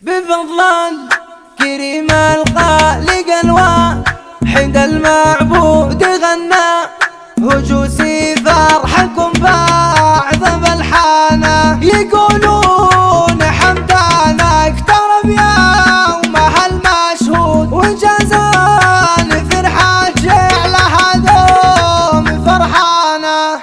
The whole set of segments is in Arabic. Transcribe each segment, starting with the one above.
بفضل كريم الخالق الواحد المعبود غنى هجوسي فرحكم بعذب الحانة يقولون حمدانا اقترب يومها المشهود وجازان فرحة جعلها دوم فرحانة.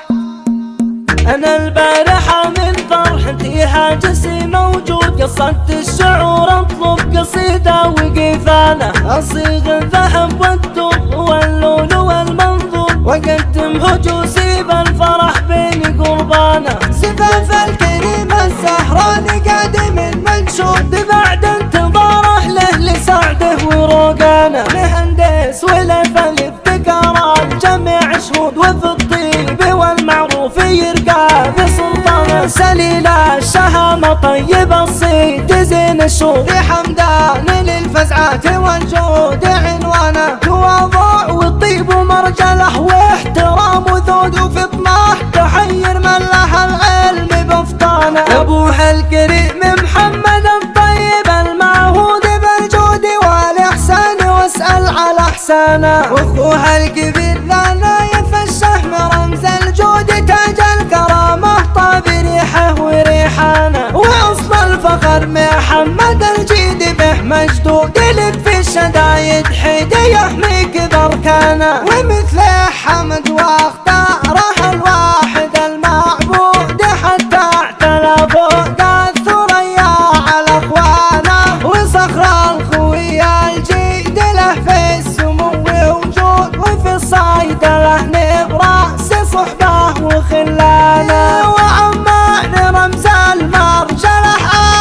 أنا البارحة من فرحتي هاجسي موجود قصدت الشعور أطلب قصيدة وقيفانة أصيغ الذهب والدر واللول والمنظور وقدم هجوسي بالفرح بين قربانة. زفاف الكريم الزهراني قادم منشود بعد انتظاره له لسعده وروقانه مهندس ولف الابتكار الجميع شهود وفي الطيب والمعروف يرقى بسلطانه سليلة الشهامة طيب الصيد زين الشوط حمدان للفزعات والجود عنوانه تواضع والطيب ومرجله واحترام وذود وفطنه تحير من له العلم بفطانه. ابوها الكريم محمد الطيب المعهود بالجود والاحسان واسال على احسانه واخوها الكبير ذا نايف الشهم رمز الجود تاج الكرامه طاب ريحه وريحانه واصل الفخر محمد الجيد به مجدود لك في الشدايد حيد يحميك بركانه ومثله حمد واختاره الواحد المعبود حتى اعتلى فوق الثريا على اخوانه وصخر الخوي الجيد له في السمو وجود وفي الصيد له نبراس صحبه وخلانه وعمان رمز المرجله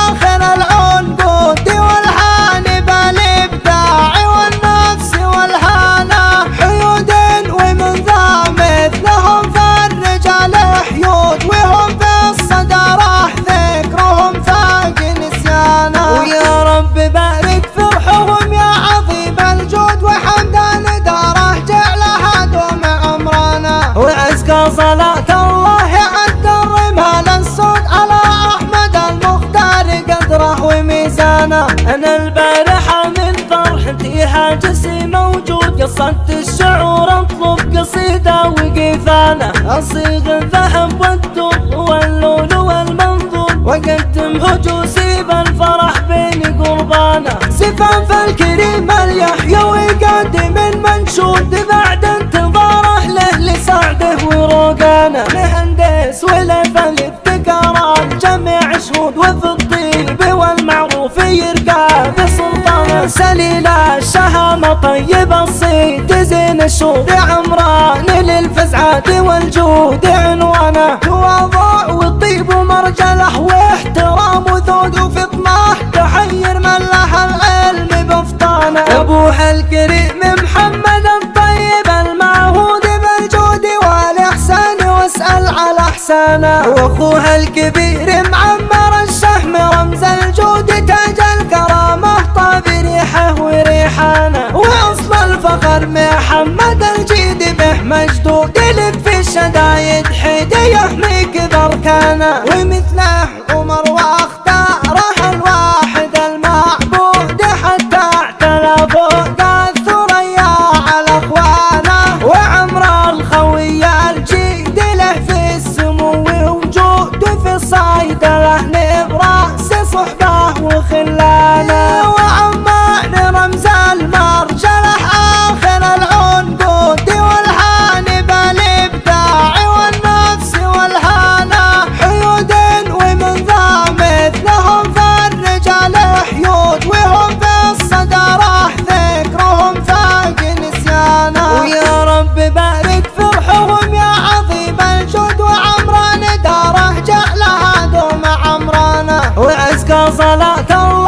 اخر العنقود والهان بالابداع والنفس والهانه حيود ومن ذا مثلهم فالرجال حيود وهم في الصداره ذكرهم فاق نسيانه ويا رب بارك فرحهم يا عظيم الجود وحمدان داره جعلها دوم عمرانه وازكى صلاه الله عد الرمال الصوت على احمد المختار قدره وميزانه. انا البارحه من فرحتي هاجسي موجود قصدت الشعور اطلب قصيده وقيفانه اصيغ الذهب والدر واللول والمنظور وقدم هجوسي بالفرح بين قربانه. زفاف الكريم اليحيى ويقدم منشود بعد انتظاره له لسعده وروقانه مهندس ولف الابتكار الجميع شهود وفي الطيب والمعروف يرقى بسلطانه سليلة الشهامة طيب الصيد زين الشوط عمران للفزعات والجود عنوانه تواضع والطيب ومرجله واحترام وذود وفطنه تحير من له العلم بفطانه. ابوها الكريم محمد الطيب المعهود بالجود والاحسان واسال على احسانه واخوها الكبير معمر الشهم رمز الجود تاج الكرامه طاب ريحه وريحانه واصل الفخر محمد الجيد به مجدود لك في الشدايد حيد يحميك بركانه ومثله عمر واختاره الواحد المعبود حتى اعتلى فوق الثريا على اخوانه وعمر الخوي الجيد له في السمو وجود في الصيد له نبراس صحبه وخلانه وعمان رمز المرجله اخر العنقود والهان بالابداع والنفس والهانه حيود ومن ذا مثلهم فالرجال حيود وهم في الصداره ذكرهم فاق نسيانه ويا رب بارك فرحهم يا عظيم الجود وعمران داره جعلها دوم عمرانه وازكى صلاه الله